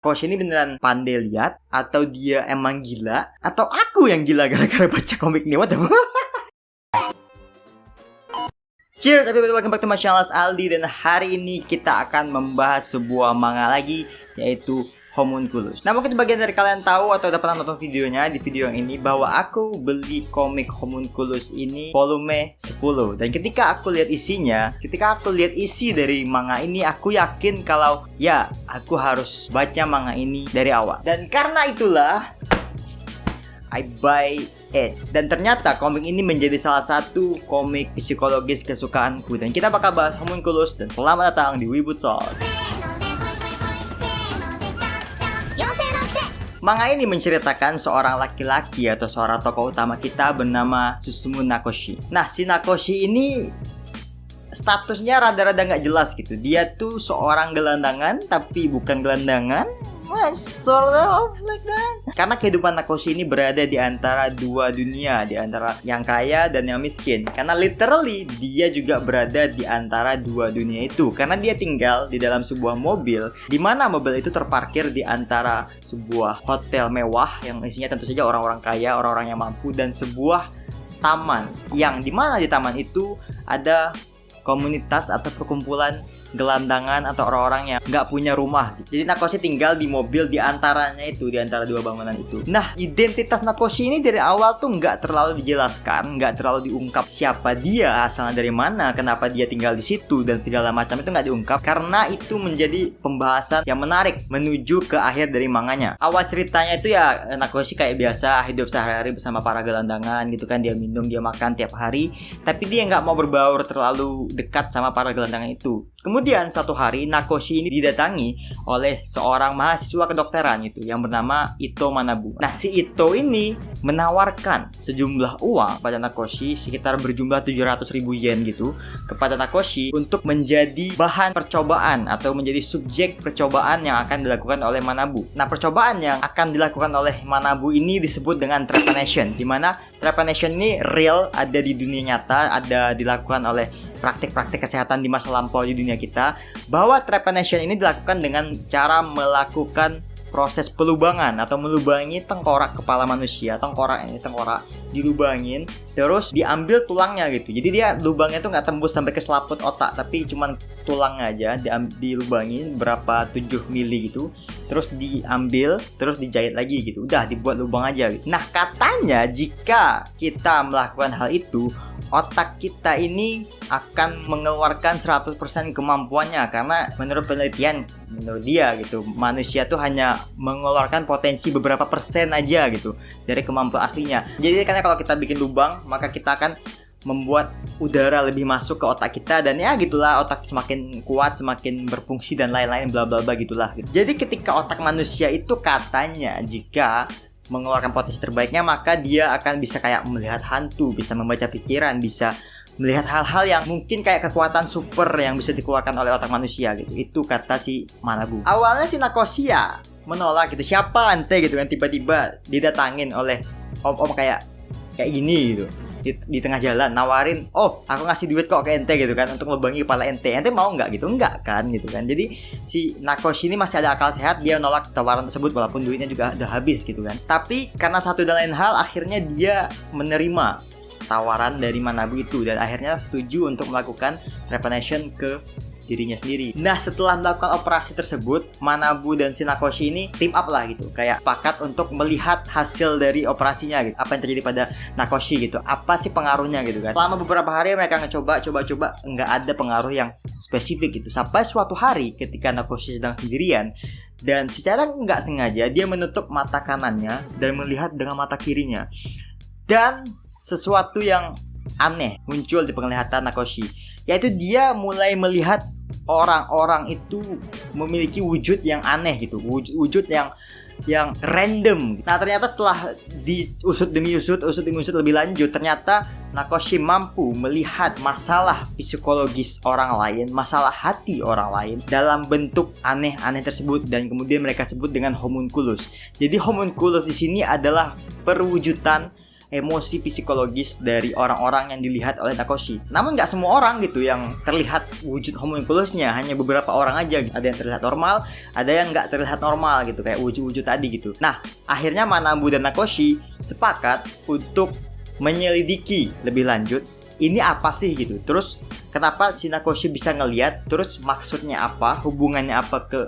Coach ini beneran pandai lihat, atau dia emang gila, atau aku yang gila gara-gara baca komik ini. What the fuck? Cheers everybody, welcome back to my channel, Aldi. Dan hari ini kita akan membahas sebuah manga lagi, yaitu Homunculus. Nah, mungkin bagian dari kalian tahu atau udah pernah nonton videonya di video yang ini, bahwa aku beli komik Homunculus ini volume 10. Dan ketika aku lihat isinya, ketika aku lihat isi dari manga ini, aku yakin kalau ya, aku harus baca manga ini dari awal. Dan karena itulah I buy it. Dan ternyata komik ini menjadi salah satu komik psikologis kesukaanku. Dan kita bakal bahas Homunculus. Dan selamat datang di Wibu Talk. Manga ini menceritakan seorang laki-laki atau seorang tokoh utama kita bernama Susumu Nakoshi. Nah, si Nakoshi ini statusnya rada-rada nggak jelas gitu. Dia tuh seorang gelandangan, tapi bukan gelandangan. Sort of like that. Karena kehidupan Nakoshi ini berada di antara dua dunia, di antara yang kaya dan yang miskin. Karena literally dia juga berada di antara dua dunia itu. Karena dia tinggal di dalam sebuah mobil, di mana mobil itu terparkir di antara sebuah hotel mewah yang isinya tentu saja orang-orang kaya, orang-orang yang mampu, dan sebuah taman yang dimana di taman itu ada komunitas atau perkumpulan gelandangan atau orang-orang yang nggak punya rumah. Jadi Nakoshi tinggal di mobil di antaranya itu, di antara dua bangunan itu. Nah, identitas Nakoshi ini dari awal tuh nggak terlalu dijelaskan, nggak terlalu diungkap siapa dia, asalnya dari mana, kenapa dia tinggal di situ, dan segala macam itu nggak diungkap. Karena itu menjadi pembahasan yang menarik menuju ke akhir dari manganya. Awal ceritanya itu ya Nakoshi kayak biasa hidup sehari-hari bersama para gelandangan gitu kan. Dia minum, dia makan tiap hari, tapi dia nggak mau berbaur terlalu dekat sama para gelandangan itu. Kemudian satu hari Nakoshi ini didatangi oleh seorang mahasiswa kedokteran itu yang bernama Ito Manabu. Nah, si Ito ini menawarkan sejumlah uang pada Nakoshi sekitar berjumlah 700.000 yen gitu kepada Nakoshi untuk menjadi bahan percobaan atau menjadi subjek percobaan yang akan dilakukan oleh Manabu. Nah, percobaan yang akan dilakukan oleh Manabu ini disebut dengan trepanation, di mana trepanation ini real, ada di dunia nyata, ada dilakukan oleh praktik-praktik kesehatan di masa lampau di dunia kita, bahwa trepanation ini dilakukan dengan cara melakukan proses pelubangan atau melubangi tengkorak kepala manusia. Tengkorak dilubangin, terus diambil tulangnya gitu. Jadi dia lubangnya tuh nggak tembus sampai ke selaput otak, tapi cuman tulang aja dilubangin berapa 7 mili gitu, terus diambil, terus dijahit lagi gitu. Udah dibuat lubang aja gitu. Nah, katanya jika kita melakukan hal itu, otak kita ini akan mengeluarkan 100% kemampuannya. Karena menurut penelitian, menurut dia gitu, manusia tuh hanya mengeluarkan potensi beberapa persen aja gitu dari kemampuan aslinya. Jadi karena kalau kita bikin lubang, maka kita akan membuat udara lebih masuk ke otak kita, dan ya gitulah, otak semakin kuat, semakin berfungsi dan lain-lain bla bla bla gitulah gitu. Jadi ketika otak manusia itu katanya jika mengeluarkan potensi terbaiknya, maka dia akan bisa kayak melihat hantu, bisa membaca pikiran, bisa melihat hal-hal yang mungkin kayak kekuatan super yang bisa dikeluarkan oleh otak manusia gitu. Itu kata si Manabu. Awalnya si Nakoshi ya menolak gitu, siapa ente gitu kan, tiba-tiba didatangin oleh om-om kayak gini gitu di tengah jalan, nawarin, oh aku ngasih duit kok ke ente gitu kan untuk ngelubangi kepala ente mau nggak gitu, enggak kan gitu kan. Jadi si Nakoshi ini masih ada akal sehat, dia nolak tawaran tersebut walaupun duitnya juga udah habis gitu kan. Tapi karena satu dan lain hal, akhirnya dia menerima tawaran dari Manabu itu dan akhirnya setuju untuk melakukan trepanation ke dirinya sendiri. Nah, setelah melakukan operasi tersebut, Manabu dan si Nakoshi ini team up lah gitu, kayak sepakat untuk melihat hasil dari operasinya gitu. Apa yang terjadi pada Nakoshi gitu, apa sih pengaruhnya gitu kan. Selama beberapa hari mereka coba, nggak ada pengaruh yang spesifik gitu. Sampai suatu hari ketika Nakoshi sedang sendirian, dan secara nggak sengaja dia menutup mata kanannya dan melihat dengan mata kirinya. Dan sesuatu yang aneh muncul di penglihatan Nakoshi, yaitu dia mulai melihat orang-orang itu memiliki wujud yang aneh gitu, wujud yang random. Nah, ternyata setelah diusut demi usut lebih lanjut, ternyata Nakoshi mampu melihat masalah psikologis orang lain, masalah hati orang lain dalam bentuk aneh-aneh tersebut, dan kemudian mereka sebut dengan homunculus. Jadi homunculus di sini adalah perwujudan emosi psikologis dari orang-orang yang dilihat oleh Nakoshi. Namun nggak semua orang gitu yang terlihat wujud homunculusnya, hanya beberapa orang aja. Ada yang terlihat normal, ada yang nggak terlihat normal gitu, kayak wujud-wujud tadi gitu. Nah, akhirnya Manabu dan Nakoshi sepakat untuk menyelidiki lebih lanjut ini apa sih gitu. Terus kenapa si Nakoshi bisa ngelihat, terus maksudnya apa, hubungannya apa ke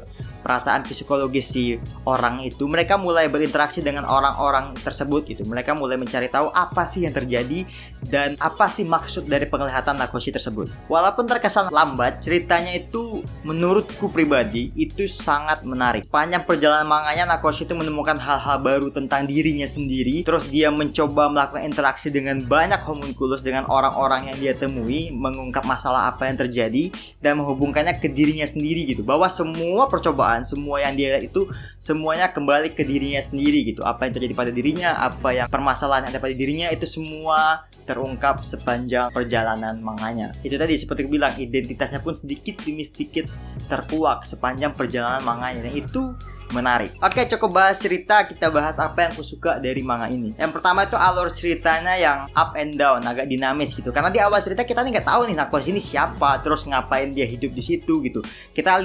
perasaan psikologis si orang itu. Mereka mulai berinteraksi dengan orang-orang tersebut gitu. Mereka mulai mencari tahu apa sih yang terjadi dan apa sih maksud dari penglihatan Nakoshi tersebut. Walaupun terkesan lambat, ceritanya itu menurutku pribadi itu sangat menarik. Panjang perjalanan manganya, Nakoshi itu menemukan hal-hal baru tentang dirinya sendiri. Terus dia mencoba melakukan interaksi dengan banyak homunculus, dengan orang-orang yang dia temui, mengungkap masalah apa yang terjadi dan menghubungkannya ke dirinya sendiri gitu. Bahwa semua percobaan, semua yang dia lihat itu semuanya kembali ke dirinya sendiri gitu. Apa yang terjadi pada dirinya, apa yang permasalahan yang ada pada dirinya, itu semua terungkap sepanjang perjalanan manganya. Itu tadi seperti aku bilang, identitasnya pun sedikit demi sedikit terkuak sepanjang perjalanan manganya. Dan itu menarik. Oke, cukup bahas cerita, kita bahas apa yang aku suka dari manga ini. Yang pertama itu alur ceritanya yang up and down, agak dinamis gitu. Karena di awal cerita kita nih nggak tahu nih Nakoshi ini siapa, terus ngapain dia hidup di situ gitu. Kita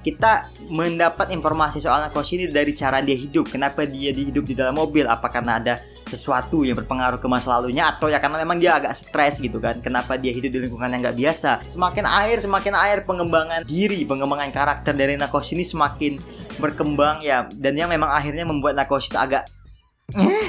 kita mendapat informasi soal Nakoshi ini dari cara dia hidup. Kenapa dia hidup di dalam mobil? Apa karena ada sesuatu yang berpengaruh ke masa lalunya, atau ya karena memang dia agak stres gitu kan? Kenapa dia hidup di lingkungan yang nggak biasa? Semakin akhir pengembangan diri, pengembangan karakter dari Nakoshi ini semakin berkembang ya, dan yang memang akhirnya membuat Nakoshi itu agak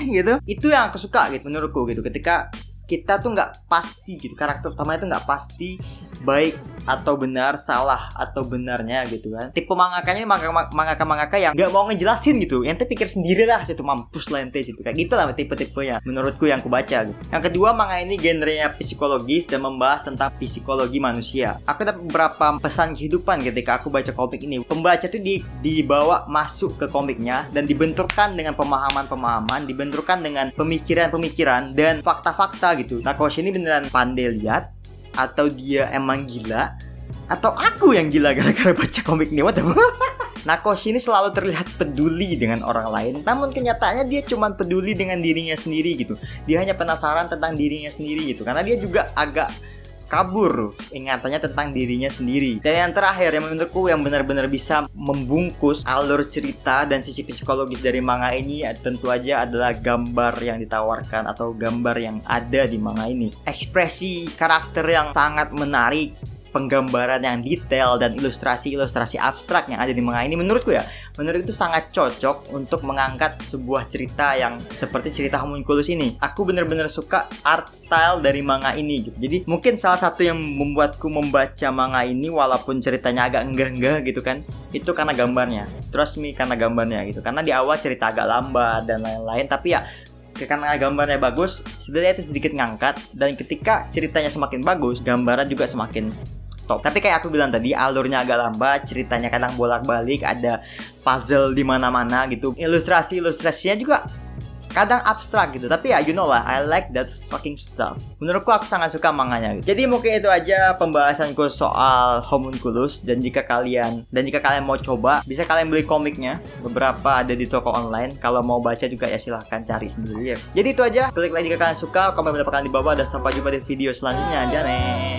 gitu. Itu yang aku suka gitu menurutku gitu, ketika kita tuh nggak pasti gitu, karakter utama itu nggak pasti baik atau benar, salah atau benarnya gitu kan. Tipe mangakanya mangaka yang nggak mau ngejelasin gitu, ente pikir sendirilah situ, mampus lah ente situ, kayak gitulah tipe-tipenya menurutku yang aku baca gitu. Yang kedua, manga ini genrenya psikologis dan membahas tentang psikologi manusia. Aku dapat beberapa pesan kehidupan ketika aku baca komik ini. Pembaca tuh dibawa masuk ke komiknya dan dibenturkan dengan pemahaman-pemahaman, dibenturkan dengan pemikiran-pemikiran dan fakta-fakta gitu. Nakoshi ini beneran pandai lihat, atau dia emang gila, atau aku yang gila gara-gara baca komik ini. What the fuck? Nakoshi ini selalu terlihat peduli dengan orang lain, namun kenyataannya dia cuma peduli dengan dirinya sendiri gitu. Dia hanya penasaran tentang dirinya sendiri gitu, karena dia juga agak kabur ingatannya tentang dirinya sendiri. Dan yang terakhir yang menurutku yang benar-benar bisa membungkus alur cerita dan sisi psikologis dari manga ini tentu aja adalah gambar yang ditawarkan atau gambar yang ada di manga ini. Ekspresi karakter yang sangat menarik, penggambaran yang detail dan ilustrasi-ilustrasi abstrak yang ada di manga ini menurutku itu sangat cocok untuk mengangkat sebuah cerita yang seperti cerita Homunculus ini. Aku bener-bener suka art style dari manga ini gitu. Jadi mungkin salah satu yang membuatku membaca manga ini walaupun ceritanya agak enggah-enggah gitu kan, itu karena gambarnya. Trust me, karena gambarnya gitu. Karena di awal cerita agak lambat dan lain-lain, tapi ya karena gambarnya bagus, setidaknya itu sedikit ngangkat. Dan ketika ceritanya semakin bagus, gambarnya juga semakin top. Tapi kayak aku bilang tadi, alurnya agak lambat, ceritanya kadang bolak-balik, ada puzzle di mana-mana gitu. Ilustrasinya juga kadang abstrak gitu. Tapi ya you know lah, I like that fucking stuff. Menurutku aku sangat suka manganya gitu. Jadi mungkin itu aja pembahasanku soal Homunculus. Dan jika kalian mau coba, bisa kalian beli komiknya. Beberapa ada di toko online. Kalau mau baca juga ya silahkan cari sendiri ya. Jadi itu aja. Klik like jika kalian suka, komen pendapat kalian di bawah, dan sampai jumpa di video selanjutnya. Jane.